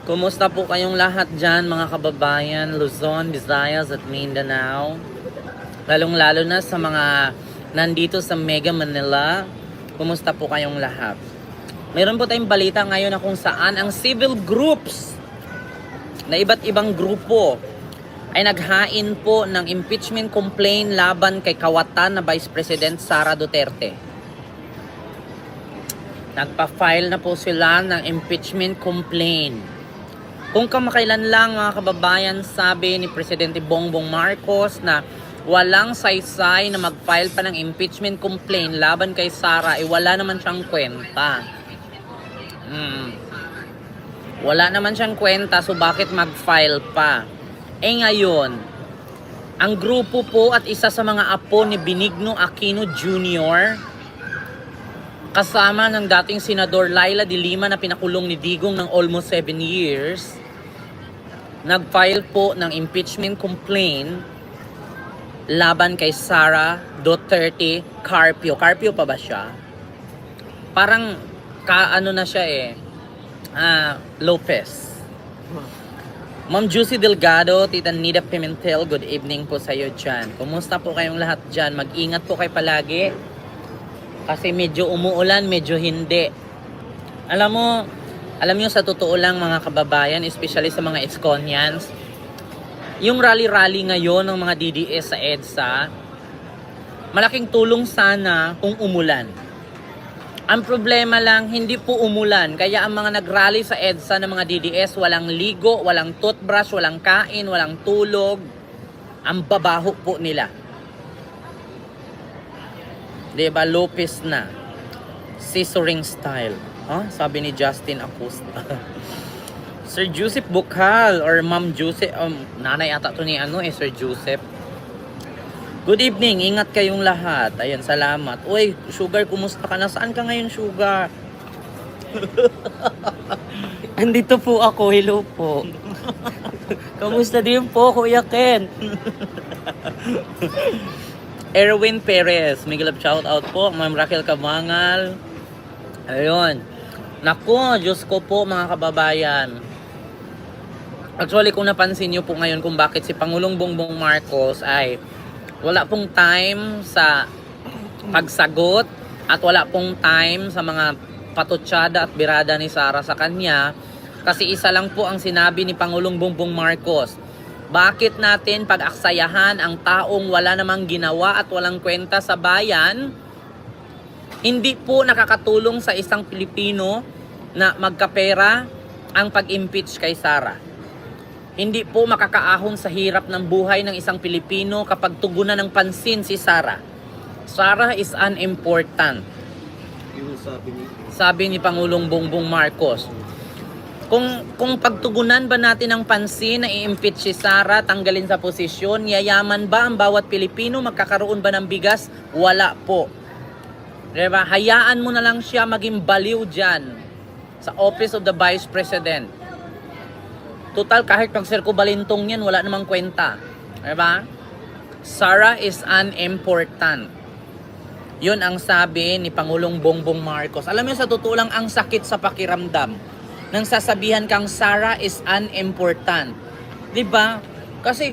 Kumusta po kayong lahat dyan mga kababayan, Luzon, Visayas at Mindanao? Lalong-lalo na sa mga nandito sa Mega Manila. Kumusta po kayong lahat? Mayroon po tayong balita ngayon na kung saan ang civil groups na iba't ibang grupo ay naghain po ng impeachment complaint laban kay kawatan na Vice President Sara Duterte. Nagpa-file na po sila ng impeachment complaint. Kung kamakailan lang mga kababayan, sabi ni Presidente Bongbong Marcos na walang saysay na mag-file pa ng impeachment complaint laban kay Sara, wala naman siyang kwenta. Wala naman siyang kwenta, so bakit mag-file pa? Ngayon, ang grupo po at isa sa mga apo ni Benigno Aquino Jr., kasama ng dating Senador Laila de Lima na pinakulong ni Digong ng almost 7 years, nag-file po ng impeachment complaint laban kay Sara Duterte Carpio. Carpio pa ba siya? Parang ano na siya Lopez. Ma'am Juicy Delgado, Tita Nida Pimentel, good evening po sa iyo dyan. Kumusta po kayong lahat dyan? Mag-ingat po kayo palagi. Kasi medyo umuulan, medyo hindi. Alam nyo sa totoo lang mga kababayan, especially sa mga Eskonians, yung rally-rally ngayon ng mga DDS sa EDSA, malaking tulong sana kung umulan. Ang problema lang, hindi po umulan. Kaya ang mga nag-rally sa EDSA ng mga DDS, walang ligo, walang toothbrush, walang kain, walang tulog. Ang babaho po nila. Diba, Lopez na. Scissoring style. Sabi ni Justin Acosta. Sir Joseph Bukal or Ma'am Joseph. Nanay ata to ni Sir Joseph. Good evening. Ingat kayong lahat. Ayan, salamat. Uy, Sugar, kumusta ka na? Saan ka ngayon, Sugar? Andito po ako. Hello po. Kamusta din po, Kuya Ken? Erwin Perez, Miguel up shout out po. Ma'am Raquel Cabangal. Ayun. Naku, Diyos ko po mga kababayan. Actually, kung napansin nyo po ngayon kung bakit si Pangulong Bongbong Marcos ay wala pong time sa pagsagot at wala pong time sa mga patutsada at birada ni Sara sa kanya, kasi isa lang po ang sinabi ni Pangulong Bongbong Marcos. Bakit natin pag-aksayahan ang taong wala namang ginawa at walang kwenta sa bayan? Hindi po nakakatulong sa isang Pilipino na magkapera ang pag-impeach kay Sara. Hindi po makakaahon sa hirap ng buhay ng isang Pilipino kapag tugunan ng pansin si Sara. Sara is unimportant. Sabi ni Pangulong Bongbong Marcos. Kung pagtugunan ba natin ng pansin na i-impeach si Sara, tanggalin sa posisyon, yayaman ba ang bawat Pilipino? Magkakaroon ba ng bigas? Wala po. Diba? Hayaan mo na lang siya maging baliw dyan sa Office of the Vice President. Total, kahit mag-Serko Balintong yan, wala namang kwenta. Diba? Sara is unimportant. Yun ang sabi ni Pangulong Bongbong Marcos. Alam mo, sa totoo lang, ang sakit sa pakiramdam nang sasabihan kang Sara is unimportant. Diba? Kasi,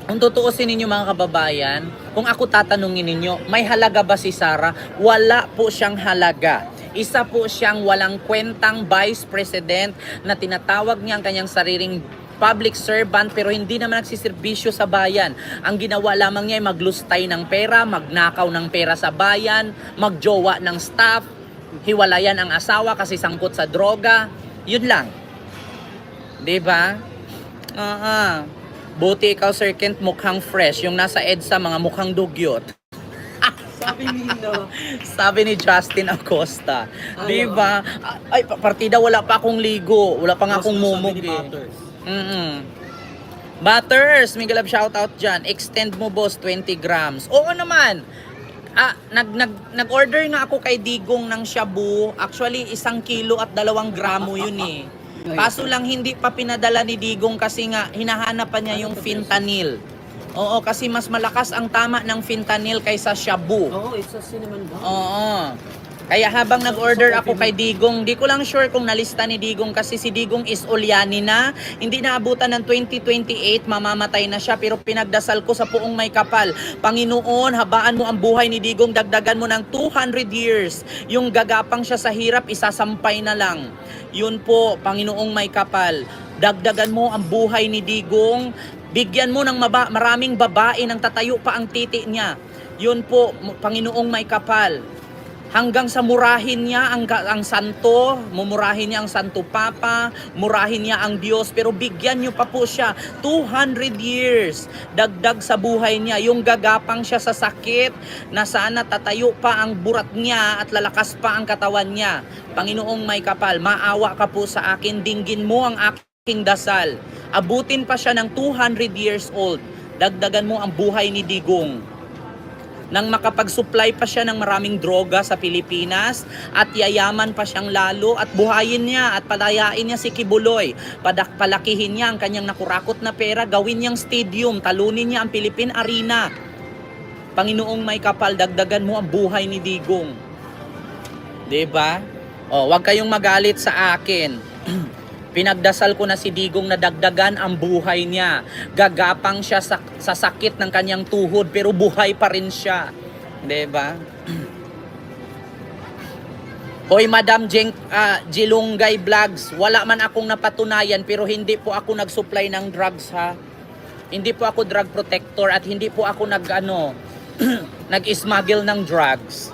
kung tutuusin ninyo mga kababayan, kung ako tatanungin ninyo, may halaga ba si Sara? Wala po siyang halaga. Isa po siyang walang kwentang Vice President na tinatawag niya ang kanyang sariling public servant pero hindi naman nagsiservisyo sa bayan. Ang ginawa lamang niya ay maglustay ng pera, magnakaw ng pera sa bayan, magjowa ng staff, hiwalayan ang asawa kasi sangkot sa droga. Yun lang. Diba? Buti ikaw, Sir Kent, mukhang fresh. Yung nasa EDSA, mga mukhang dugyot. Sabi nila. Sabi ni Justin Acosta. Diba? Ay, partida, wala pa akong ligo. Wala pa nga akong mumog Butters, Miguel Love shoutout dyan. Extend mo, boss, 20 grams. Oo naman. Nag-order nga ako kay Digong ng shabu. Actually, 1 kilo at 2 gramo yun eh. Kaso lang hindi pa pinadala ni Digong kasi nga hinahanap pa niya yung fentanyl. Oo, kasi mas malakas ang tama ng fentanyl kaysa shabu. Oo, it's a cinnamon bun. Oo. Kaya habang nag-order ako kay Digong, di ko lang sure kung nalista ni Digong kasi si Digong is Ulyani na. Hindi naabutan ng 2028, mamamatay na siya. Pero pinagdasal ko sa puong may kapal. Panginoon, habaan mo ang buhay ni Digong, dagdagan mo ng 200 years. Yung gagapang siya sa hirap, isasampay na lang. Yun po, Panginoong may kapal. Dagdagan mo ang buhay ni Digong. Bigyan mo ng maraming babae nang tatayo pa ang titi niya. Yun po, Panginoong may kapal. Hanggang sa murahin niya ang santo, mumurahin niya ang Santo Papa, murahin niya ang Diyos, pero bigyan niyo pa po siya 200 years dagdag sa buhay niya. Yung gagapang siya sa sakit, na sana tatayo pa ang burat niya at lalakas pa ang katawan niya. Panginoong may kapal, maawa ka po sa akin, dinggin mo ang aking dasal. Abutin pa siya ng 200 years old. Dagdagan mo ang buhay ni Digong nang makapag-supply pa siya ng maraming droga sa Pilipinas at yayaman pa siyang lalo at buhayin niya at palayain niya si Kibuloy. Palakihin niya ang kanyang nakurakot na pera, gawin niyang stadium, talunin niya ang Philippine Arena. Panginoong may kapal, dagdagan mo ang buhay ni Digong. 'Di ba? Oh, wag kayong magalit sa akin. Pinagdasal ko na si Digong na dagdagan ang buhay niya. Gagapang siya sa sakit ng kanyang tuhod pero buhay pa rin siya. 'Di ba? Hoy Madam Jilungay Vlogs, wala man akong napatunayan pero hindi po ako nag-supply ng drugs ha. Hindi po ako drug protector at hindi po ako nag-smuggle ng drugs.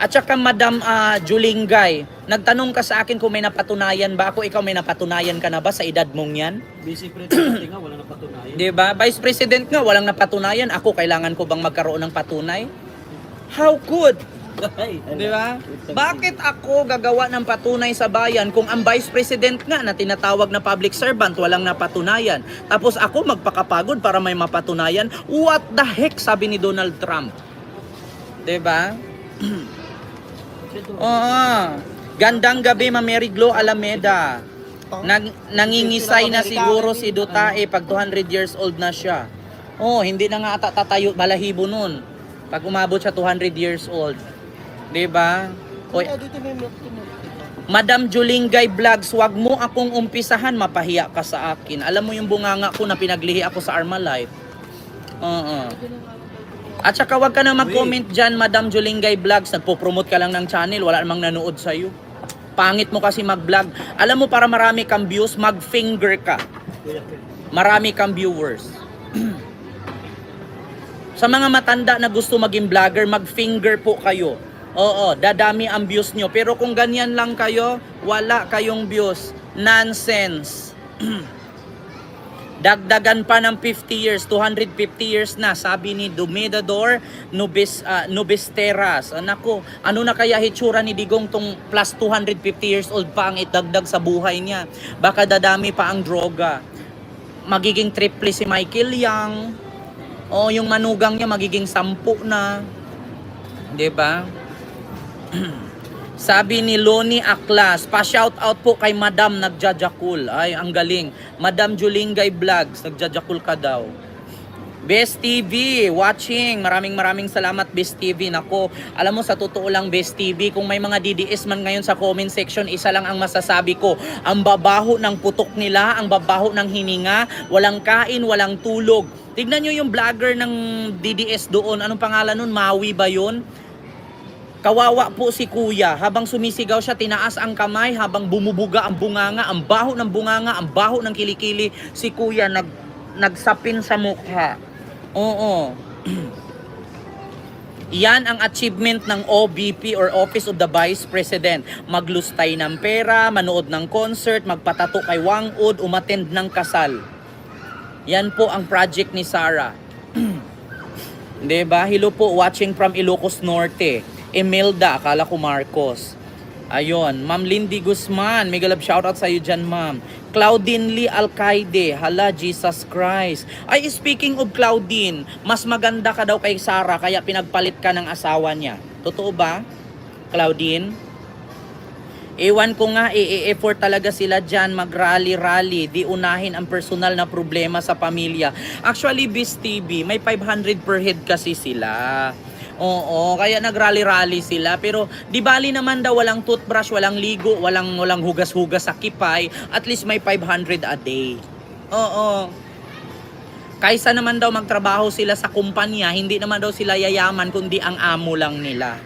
At saka Madam Julingay, nagtanong ka sa akin kung may napatunayan ba ako. Ikaw may napatunayan ka na ba sa edad mong yan? Vice President nga, wala napatunayan. Diba? Vice President nga, walang napatunayan. Ako, kailangan ko bang magkaroon ng patunay? How could? Diba? Bakit ako gagawa ng patunay sa bayan kung ang Vice President nga na tinatawag na public servant walang napatunayan? Tapos ako magpakapagod para may mapatunayan? What the heck, sabi ni Donald Trump. Diba? Gandang gabi, Ma Mary Glo Alameda. Nangingisay na siguro si Dutae pag 200 years old na siya. Hindi na nga tatayo balahibo nun. Pag umabot siya 200 years old. 'Di ba? Madam Julingay Vlogs, wag mo akong umpisahan, mapahiya ka sa akin. Alam mo yung bunganga ko na pinaglihi ako sa Armalite. At saka wag ka na mag-comment dyan, Madam Julingay Vlogs. Nagpo-promote ka lang ng channel, wala namang nanood sa'yo. Pangit mo kasi mag-vlog. Alam mo, para marami kang views, mag-finger ka. Marami kang viewers. Sa mga matanda na gusto maging vlogger, mag-finger po kayo. Oo, dadami ang views nyo. Pero kung ganyan lang kayo, wala kayong views. Nonsense. Dagdagan pa ng 50 years, 250 years na, sabi ni Dumedador Nubesteras. Nako, ano na kaya hitsura ni Digong tong plus 250 years old pa ang itagdag sa buhay niya? Baka dadami pa ang droga. Magiging triple si Michael Yang. Yung manugang niya magiging 10 na. 'Di ba? Sabi ni Loni Aklas, pa-shoutout po kay Madam Nagjajakul. Ay, ang galing. Madam Julingay Vlogs, nagjajakul ka daw. Best TV, watching. Maraming salamat, Best TV. Nako, alam mo, sa totoo lang, Best TV, kung may mga DDS man ngayon sa comment section, isa lang ang masasabi ko. Ang babaho ng putok nila, ang babaho ng hininga, walang kain, walang tulog. Tignan nyo yung vlogger ng DDS doon. Anong pangalan nun? Maui ba yun? Kawawa po si kuya, habang sumisigaw siya, tinaas ang kamay, habang bumubuga ang bunganga, ang baho ng bunganga, ang baho ng kilikili, si kuya nagsapin sa mukha. Oo. Yan ang achievement ng OVP or Office of the Vice President. Maglustay ng pera, manood ng concert, magpatato kay Wang Ud, umattend ng kasal. Yan po ang project ni Sarah. Diba? Hello po, watching from Ilocos Norte. Imelda, akala ko Marcos. Ayun, Ma'am Lindy Guzman, mega love shoutout sa iyo dyan, Ma'am. Claudine Lee Alcaide, hala, Jesus Christ. Ay, speaking of Claudine, mas maganda ka daw kay Sarah, kaya pinagpalit ka ng asawa niya. Totoo ba, Claudine? Ewan ko nga, effort talaga sila dyan, mag-rally-rally, di unahin ang personal na problema sa pamilya. Actually, Biz TV, may 500 per head kasi sila. Oo, kaya nagrally-rally sila. Pero di bali naman daw walang toothbrush, walang ligo, walang hugas-hugas sa kipay. At least may 500 a day. Oo. Kaysa naman daw magtrabaho sila sa kumpanya, hindi naman daw sila yayaman kundi ang amo lang nila.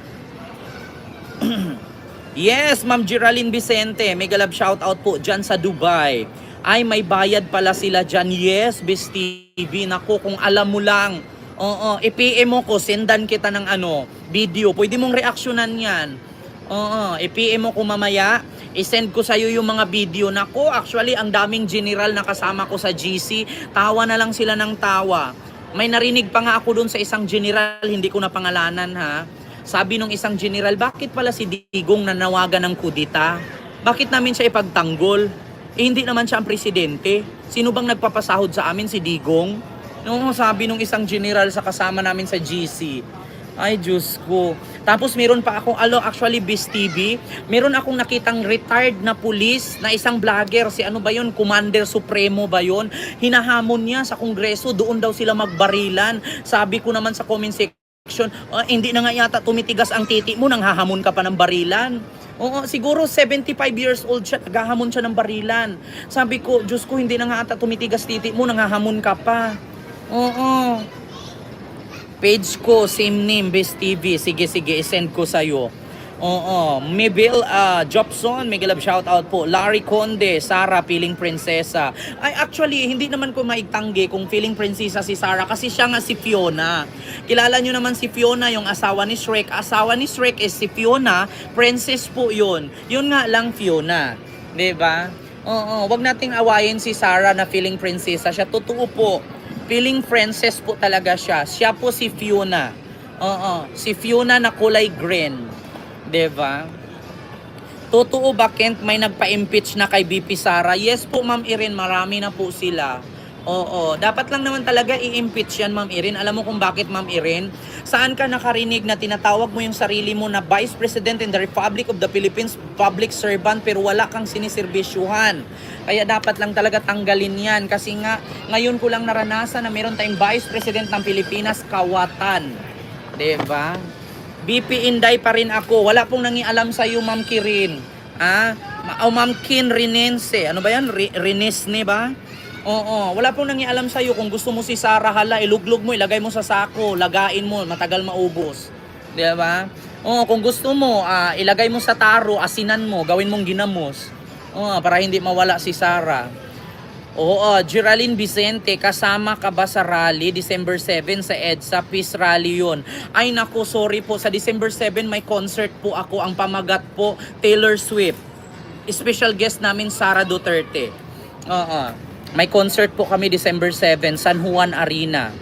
Yes, Ma'am Geraldine Vicente, mega love shoutout po dyan sa Dubai. Ay, may bayad pala sila dyan. Yes, Best TV. Naku, kung alam mo lang. Oo, i-PM mo ko, sendan kita ng video. Pwede mong reaksyonan yan. Oo, i-PM mo ko mamaya. I-send ko sa'yo yung mga video. Naku, actually, ang daming general na kasama ko sa GC. Tawa na lang sila ng tawa. May narinig pa nga ako dun sa isang general, hindi ko na pangalanan ha. Sabi nung isang general, bakit pala si Digong nanawagan ng kudita? Bakit namin siya ipagtanggol? Hindi naman siya ang presidente. Sino bang nagpapasahod sa amin, si Digong? Nung sabi nung isang general sa kasama namin sa GC. Ay, Diyos ko. Tapos meron pa akong, actually, Biz TV, meron akong nakitang retired na pulis na isang vlogger. Si ano ba yun? Commander Supremo ba yun? Hinahamon niya sa Kongreso, doon daw sila magbarilan. Sabi ko naman sa comment section, hindi na nga yata tumitigas ang titi mo nang hahamon ka pa ng barilan. Oo, siguro 75 years old siya, naghahamon siya ng barilan. Sabi ko, Diyos ko, hindi na nga ata tumitigas titi mo nang hahamon ka pa. Oo. Page ko, same name, Best TV. Sige, isend ko sa'yo. Oo. Mabel Jobson, mega love shoutout po. Larry Conde, Sarah, feeling prinsesa. Ay, actually, hindi naman ko maitanggi kung feeling prinsesa si Sarah kasi siya nga si Fiona. Kilala nyo naman si Fiona, yung asawa ni Shrek. Asawa ni Shrek is si Fiona, princess po yun. Yun nga lang Fiona. Diba? Oo, wag nating awayin si Sarah na feeling prinsesa. Siya totoo po. Feeling princess po talaga siya. Siya po si Fiona. Oo, si Fiona na kulay green. Diba? Totoo ba, Kent, may nagpa-impeach na kay BP Sara? Yes po, Ma'am Irene, marami na po sila. Oo, dapat lang naman talaga i-impeach yan, Ma'am Irene. Alam mo kung bakit, Ma'am Irene? Saan ka nakarinig na tinatawag mo yung sarili mo na Vice President in the Republic of the Philippines, public servant, pero wala kang siniserbisyuhan? Kaya dapat lang talaga tanggalin yan. Kasi nga, ngayon ko lang naranasan na meron tayong Vice President ng Pilipinas, kawatan. Diba? BP Inday pa rin ako. Wala pong nangialam sa iyo, Ma'am Kirin. Ma'am Kin Rinense. Ano ba yan? Rinesne ba? Oo. Wala pong nangialam sa iyo. Kung gusto mo si Sarah, hala, iluglog mo, ilagay mo sa sako, lagain mo, matagal maubos. Di ba? Oo, kung gusto mo, ilagay mo sa taro, asinan mo, gawin mong ginamos. Oo, para hindi mawala si Sarah. Oo, Geraldine Vicente, kasama ka ba sa rally December 7 sa EDSA? Peace Rally yun. Ay naku, sorry po. Sa December 7 may concert po ako. Ang pamagat po, Taylor Swift. Special guest namin, Sara Duterte. Oo. May concert po kami December 7, San Juan Arena.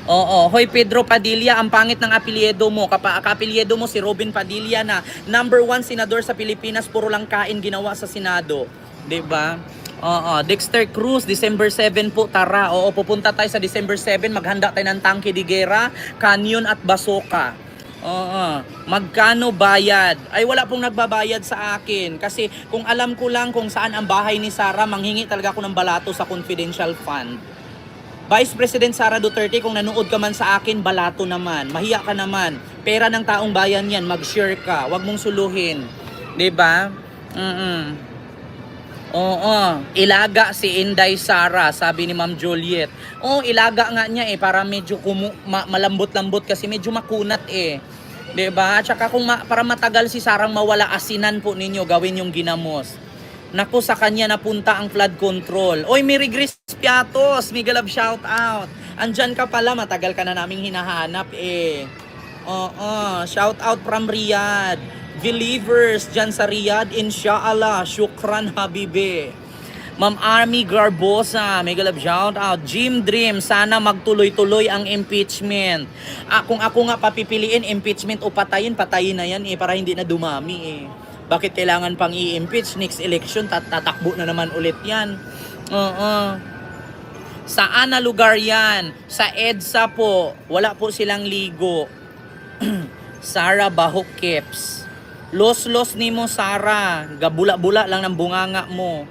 Oo. Hoy, Pedro Padilla, ang pangit ng apelyido mo. Kapelyido mo si Robin Padilla na #1 senador sa Pilipinas, puro lang kain ginawa sa Senado. 'Di ba? Oo, Dexter Cruz, December 7 po, tara. Oo, pupunta tayo sa December 7, maghanda tayo ng tangke de guerra, kanyon at basoka. Oo, magkano bayad? Ay, wala pong nagbabayad sa akin. Kasi kung alam ko lang kung saan ang bahay ni Sarah, manghingi talaga ako ng balato sa confidential fund. Vice President Sara Duterte, kung nanood ka man sa akin, balato naman. Mahiya ka naman. Pera ng taong bayan yan, mag-share ka. Huwag mong suluhin. 'Di ba? Oo, ilaga si Inday Sara, sabi ni Ma'am Juliet. Oo, ilaga nga niya para medyo malambot-lambot kasi medyo makunat 'Di ba? At saka kung para matagal si Sarang mawala, asinan po ninyo, gawin yung ginamos. Naku, sa kanya napunta ang flood control. Oy, Mary Grace Piatos, mega love shout out. Andyan ka pala, matagal ka na naming hinahanap Oo, shout out from Riyadh. Believers dyan sa Riyadh, inshallah, syukran habibi. Ma'am Army Garbosa, mega love shout out. Jim Dream, sana magtuloy-tuloy ang impeachment. Kung ako nga papipiliin, impeachment o patayin na yan para hindi na dumami Bakit kailangan pang i-impeach? Next election, tatakbo na naman ulit yan. Oo. Saan na lugar yan? Sa EDSA po, wala po silang ligo. Sarah Bahok Keps. Los ni mo, Sarah. Gabula-bula lang ng bunganga mo.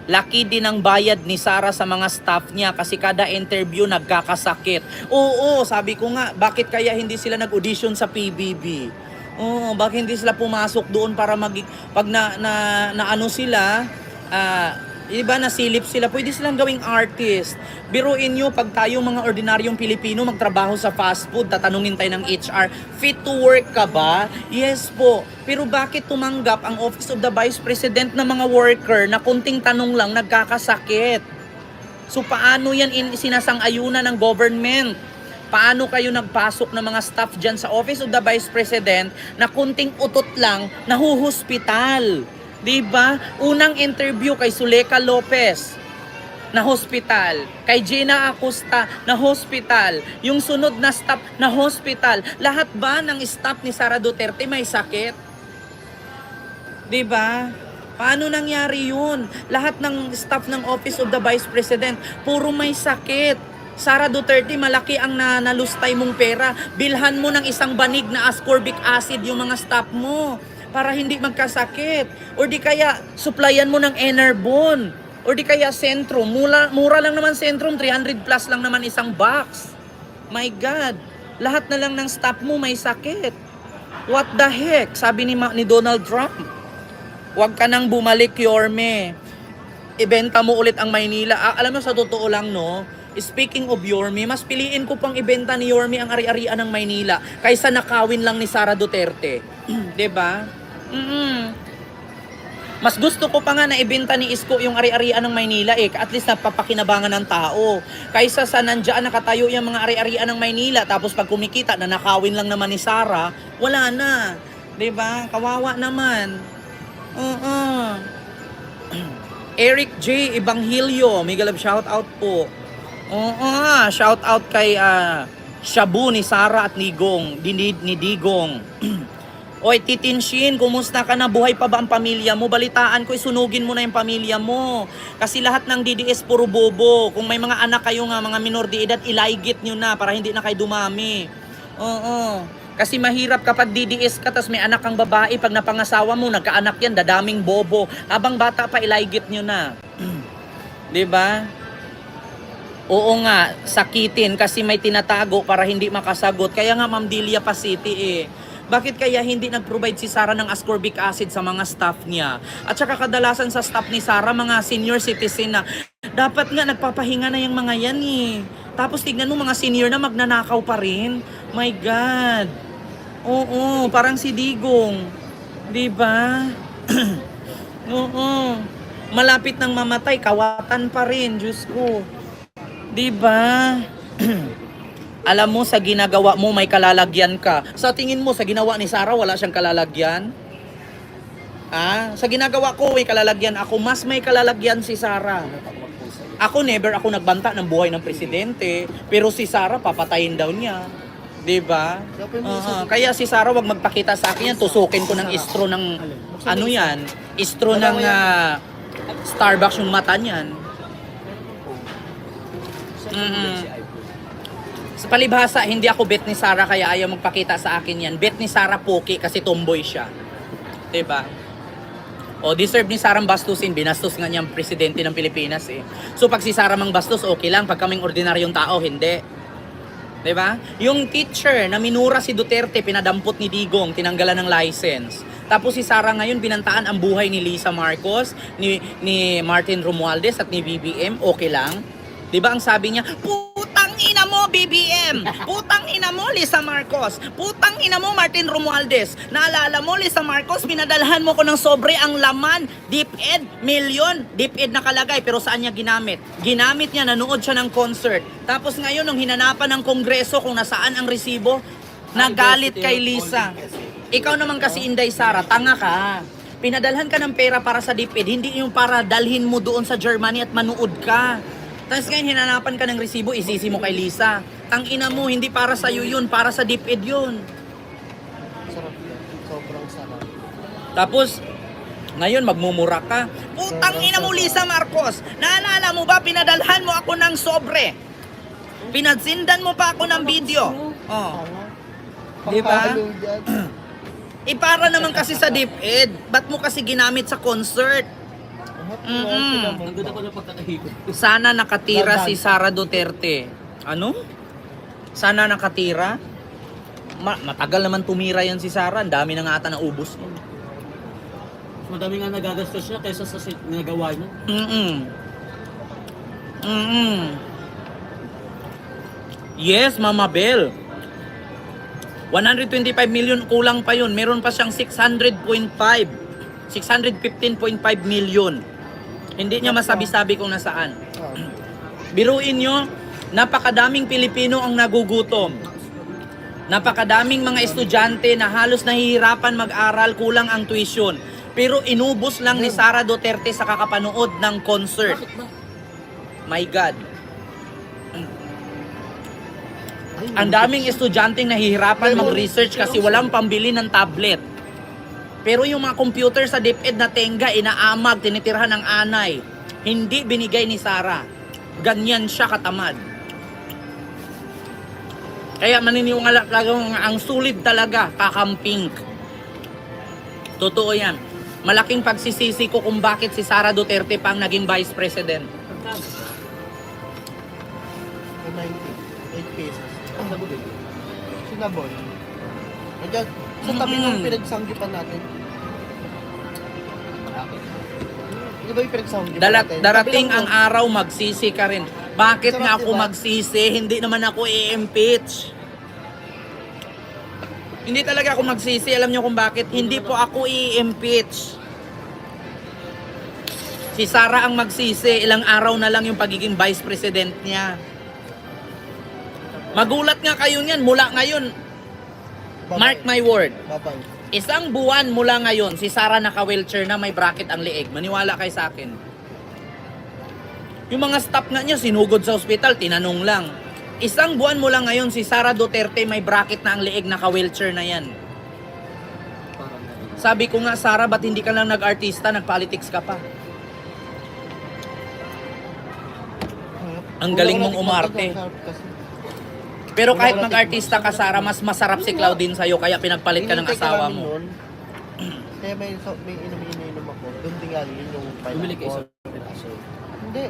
Laki din ang bayad ni Sara sa mga staff niya kasi kada interview nagkakasakit. Oo, sabi ko nga, bakit kaya hindi sila nag-audition sa PBB? Oo, bakit hindi sila pumasok doon para pag na ano sila, iba nasilip sila, pwede silang gawing artist. Biruin nyo, pag tayo mga ordinaryong Pilipino magtrabaho sa fast food, tatanungin tayo ng HR, fit to work ka ba? Yes po. Pero bakit tumanggap ang Office of the Vice President ng mga worker na kunting tanong lang nagkakasakit? So paano yan sinasang-ayunan ng government? Paano kayo nagpasok ng mga staff dyan sa Office of the Vice President na kunting utot lang nahuhospital? Diba? Unang interview kay Zuleika Lopez na hospital, kay Gina Acosta na hospital, yung sunod na staff na hospital. Lahat ba ng staff ni Sara Duterte may sakit? Diba? Paano nangyari yun? Lahat ng staff ng Office of the Vice President, puro may sakit. Sara Duterte, malaki ang nalustay mong pera. Bilhan mo ng isang banig na ascorbic acid yung mga staff mo para hindi magkasakit. O di kaya, supplyan mo ng Enerbon. O di kaya Centrum. Mura lang naman Centrum, 300 plus lang naman isang box. My God, lahat na lang ng staff mo may sakit. What the heck? Sabi ni Donald Trump. Huwag ka nang bumalik, Yorme. Ibenta mo ulit ang Maynila. Alam mo, sa totoo lang, no? Speaking of Yorme, mas piliin ko pang ibenta ni Yorme ang ari-arian ng Maynila kaysa nakawin lang ni Sara Duterte. 'Di ba? Mas gusto ko pa nga na ibenta ni Isko yung ari-arian ng Maynila at least napapakinabangan ng tao. Kaysa sa nandiyan nakatayo yung mga ari-arian ng Maynila tapos pag kumikita na nakawin lang naman ni Sara, wala na. 'Di ba? Kawawa naman. Eric J. Evangelio, mega love shout out po. Shout out kay Shabu ni Sara at Nigong, ni Digong. Oy, Titin Shin, kumusta ka na? Buhay pa ba ang pamilya mo? Balitaan ko, isunugin mo na yung pamilya mo. Kasi lahat ng DDS puro bobo. Kung may mga anak kayo nga, mga minor de edad, ilaygit nyo na para hindi na kayo dumami. Kasi mahirap kapag DDS ka, tas may anak kang babae, pag napangasawa mo, nagkaanak yan, dadaming bobo. Habang bata pa, ilaygit nyo na. 'Di ba? Oo nga, sakitin kasi may tinatago para hindi makasagot. Kaya nga Ma'am Delia Pasiti Bakit kaya hindi nag-provide si Sara ng ascorbic acid sa mga staff niya? At saka kadalasan sa staff ni Sara, mga senior citizen na dapat nga nagpapahinga na yung mga yan Tapos tignan mo mga senior na magnanakaw pa rin. My God. Oo, parang si Digong. 'Di ba? Oo. Malapit nang mamatay, kawatan pa rin, Diyos ko. 'Di ba? Alam mo, sa ginagawa mo may kalalagyan ka. Sa tingin mo, sa ginawa ni Sara, wala siyang kalalagyan? Sa ginagawa ko, may kalalagyan ako. Mas may kalalagyan si Sara. Ako, never ako nagbanta ng buhay ng presidente. Pero si Sara, papatayin daw niya. 'Di ba? Kaya si Sara, wag magpakita sa akin yan. Tusukin ko ng istro ng, ano yan? Istro ng Starbucks yung mata niyan. Sa palibhasa, hindi ako bet ni Sara kaya ayaw magpakita sa akin yan. Bet ni Sara poki kasi tomboy siya. 'Di ba? Deserve ni Sara bastusin. Binastos nga niyang presidente ng Pilipinas So pag si Sara mang bastos, okay lang. Pag kaming ordinaryong tao, hindi. 'Di ba? Yung teacher na minura si Duterte, pinadampot ni Digong, tinanggalan ng license. Tapos si Sara ngayon binantaan ang buhay ni Lisa Marcos, ni Martin Romualdez at ni BBM, okay lang. 'Di ba ang sabi niya, putang ina mo BBM, putang ina mo Lisa Marcos, putang ina mo Martin Romualdez. Naalala mo Lisa Marcos, pinadalhan mo ko ng sobre ang laman, DepEd, milyon, DepEd nakalagay, pero saan niya ginamit? Ginamit niya, nanood siya ng concert. Tapos ngayon, nung hinanapan ng Kongreso kung nasaan ang resibo, nagalit kay Lisa. Ikaw naman kasi Inday Sara, tanga ka. Pinadalhan ka ng pera para sa DepEd, hindi yung para dalhin mo doon sa Germany at manood ka. Tapos ngayon hinanapan ka ng resibo, isisi mo kay Lisa. Tangina mo, hindi para sa iyo yun, para sa DepEd yun. Sarap yan. Sobrang sarap. Tapos, ngayon magmumura ka. Putang ina mo Lisa Marcos, naalala mo ba pinadalhan mo ako ng sobre? Pinagsindan mo pa ako ng video. Di ba? Para naman kasi sa DepEd, ba't mo kasi ginamit sa concert? Ang ganda ko ng pagkakahikot. Sana nakatira si Sara Duterte. Ano? Sana nakatira? Matagal naman tumira yan si Sara. Ang dami na nga ata na ubos niya. Mas madami nga nagagastos siya kaysa sa nagawa niya. Yes, Mama Bell. 125 million, kulang pa yun. Meron pa siyang 615.5 million. Hindi niya masabi-sabi kung nasaan. Biruin nyo, napakadaming Pilipino ang nagugutom. Napakadaming mga estudyante na halos nahihirapan mag-aral, kulang ang tuition. Pero inubos lang ni Sara Duterte sa kakapanood ng concert. My God. Ang daming estudyanteng nahihirapan mag-research kasi walang pambili ng tablet. Pero yung mga computer sa DepEd na tenga, inaamag, tinitirhan ng anay. Hindi binigay ni Sara. Ganyan siya katamad. Kaya maniniwala talaga ang sulit talaga, kakamping. Totoo yan. Malaking pagsisisi ko kung bakit si Sara Duterte pang naging Vice President. 8 pesos. Sinabon. Nandiyan, sa tabi ng pinagsanggipan natin. Di ba yung pinagsanggipan natin? Darating Tabi ang lang araw, magsisi ka rin. Bakit nga Sarap, ako diba? magsisi? Hindi naman ako i-impeach. Hindi talaga ako magsisi. Alam niyo kung bakit? Hindi po ako i-impeach. Si Sara ang magsisi. Ilang araw na lang yung pagiging Vice President niya. Magulat nga kayo niyan mula ngayon. Bye-bye. Mark my word. Babay. Isang buwan mula ngayon, si Sara naka-wheelchair na may bracket ang leeg. Maniwala kayo sa akin. Yung mga staff nga niya, sinugod sa ospital, tinanong lang. Isang buwan mula ngayon, si Sara Duterte may bracket na ang leeg, naka-wheelchair na yan. Sabi ko nga, Sara, ba't hindi ka lang nag-artista, nag-politics ka pa? Ang galing mong umarte. Pero kahit mag-artista ka, Sara, mas masarap si Claudine sa'yo, kaya pinagpalit ka ng asawa mo. Kaya may inom ako. Doon tingali yun yung Bumili ka pineapple. isang piraso. Hindi.